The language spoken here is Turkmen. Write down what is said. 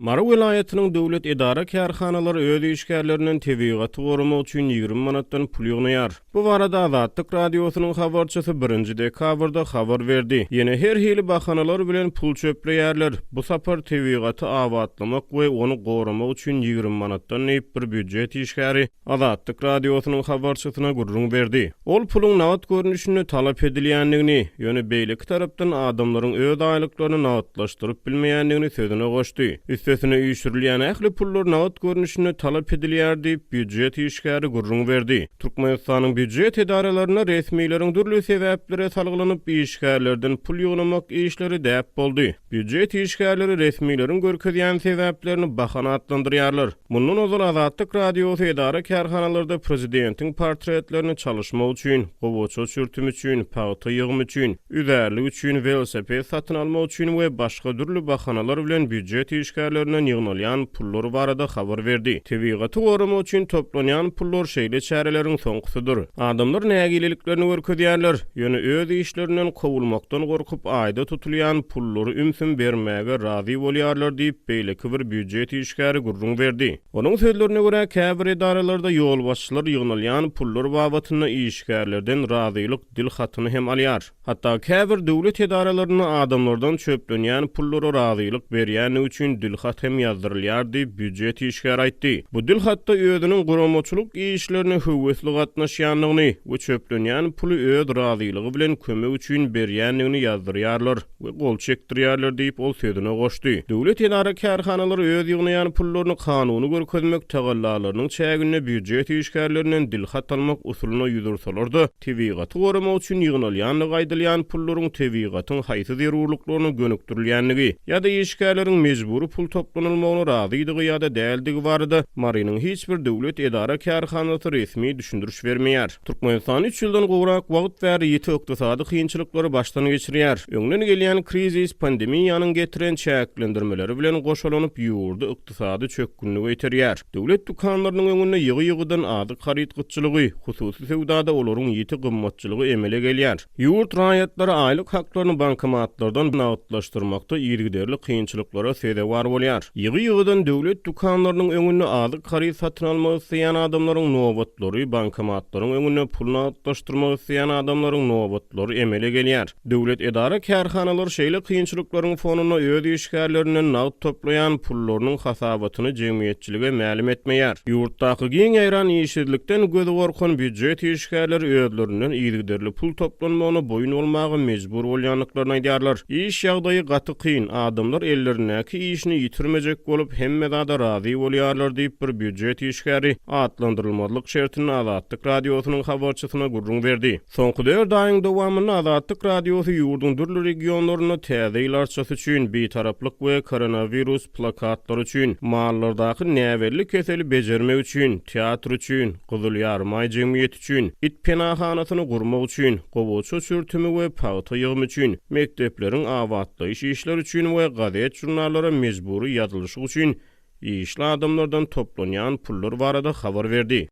Mara vilayatynyň döwlet edara kärhanalary öz işgärlerinden tebigaty gorumak üçin 20 manatdan pul ýygnaýar. Bu barada Azatlyk radiosynyň habarçysy 1-nji dekabrda habar berdi. Ýene her hili bahanalar bilen pul çöpleýärler. Bu sapar tebigaty awatlamak we onu gorumak üçin 20 manatdan näip bir büdjet işgäri Azatlyk radiosynyň habarçysyna gurrun berdi. Ol puluň nawat görnüşini talap edilýändigini, ýöne beýleki tarapdan adamlaryň öz aýlyklaryny nawatlaşdyryp bilmeýändigini sözüne goşdy. Üstesine üýşürilýän ähli pullar nawat görnüşini talap edilýär diýip büdjet işgäri gurrun berdi. Türkmenistanyň büdjet edaralaryna resmiýleriň dürli sebäplere salgylanyp işgärlerden pul ýygnamak işleri däp boldy. Büdjet işgärleri resmiýleriň görkezýän sebäplerini bahana atlandyrýarlar. Mundan ozal Azatlyk radiosy edara kärhanalarda prezidentiň portretlerini çalışmak üçin, gowaça sürtüm üçin, paýta ýygmy üçin, üzerlik üçin, velosiped satyn almak üçin we başga dürli bahanalar bilen büdjet işgärleri ýygnalýan pullar barada habar berdi. Tebigaty gorumak üçin toplanýan pullar şeýle çäreleriň soňgusydyr. Adamlar nägileliklerini görkezýärler, ýöne öz işlerinden kowulmakdan gorkup aýda tutulýan pullary ümsün bermäge razy bolýarlar diýip beýleki bir büdjet işgäri gurrun berdi. Onuň sözlerine görä käbir edaralarda ýol başçylar ýygnalýan pullar babatyna işgärlerden razylyk dil hatyny hem alýar. Hatda käbir döwlet edaralaryna adamlardan çöplenýän pullary razylyk berýän üçin dil hat hem ýazdyrylýar diýip büdjet işgäri aýtdy. Bu dil hatda özüniň guramaçylyk işlerine höwesli gatnaşýanlygyny we çöplenýän puly öz razylygy bilen kömek üçin berýänligini ýazdyrýarlar we gol çekdirýärler diýip ol sözüne goşdy. Döwlet edara kärhanalary öz ýygnaýan pullaryny kanuny görkezmek tagallalarynyň çägine büdjet işgärlerinden dil hat almak usulyna ýüzürseler-de, tebigaty gorumak üçin ýygnalýanlygy aýdylýan pullaryň tebigatyň haýsy zerurlyklaryny gönükdirilýänligi ýa-da işgärleriň mejburi pul toplanylmagyna razydygy ýa-da däldigi barada Marynyň hiç bir döwlet edara kärhanasy resmi düşündürüş bermeýär. Türkmenistan 3 ýyldan gowrak wagt bäri ýeti ykdysady kynçylyklary başdan geçirýär. Öňden gelýän krizis pandemiýanyň getiren çäklendirmeleri bilen goşulanyp ýurda ykdysady çökgünlügi ýetirýär. Döwlet dukanlarynyň öňüne ýygy-ýygydan ady harytgyçylygy, hususy sewdada olaryň ýeti gymmatçylygy emele gelýär. Ýurt raýatlary aýlyk haklaryny bankomatlardan nawatlaşdyrmakda ýergiderli kynçylyklara sebäp bolýar. Ýygy-ýygydan döwlet dukanlarynyň öňüne ady haryt satyn almak isleýän adamlaryň nowatlary, bankomatlaryň öňüne pul nawatlaşdyrmak isleýän adamlaryň nowatlary emele gelýär. Döwlet edara kärhanalary şeýle kynçylyklaryň fonuna öz işgärlerinden nawat toplaýan pullarynyň hasabatyny jemgyýetçilige ma'lum etmeýär. Ýurtdaky giň ýaran işçilikden gözi gorkan büdjet işgärleri özlerinden ýergiderli pul toplanmagyna boyun bolmagy mejbur bolýanlyklaryny aýdýarlar. İş ýagdaýy gaty kyn, adamlar ellerindäki işini ýitirmejek bolup hemmede razy bolýarlar diýip bir büdjet işgäri atlandyrylmalyk şertini Azatlyk radiosynyň habarçysyna gurrun berdi. Soňky 4 aýyň dowamyny Azatlyk radiosy ýurdun dürli regionlaryna täze ýylarçasy üçin beýtaraplyk we koronavirus plakatlary üçin, mahallardaky näwerli keseli bejermek üçin, teatr üçin, Gyzyl Ýarmy jemgyýeti üçin, it penahanasyny gurmak üçin, gowaça sürtümi we paýta ýygmy üçin, mekdepleriň awatlaýyş işleri üçin we gazet jurnallara mejburi ýazylyşy üçin işli adamlardan toplanýan pullar barada habar berdi.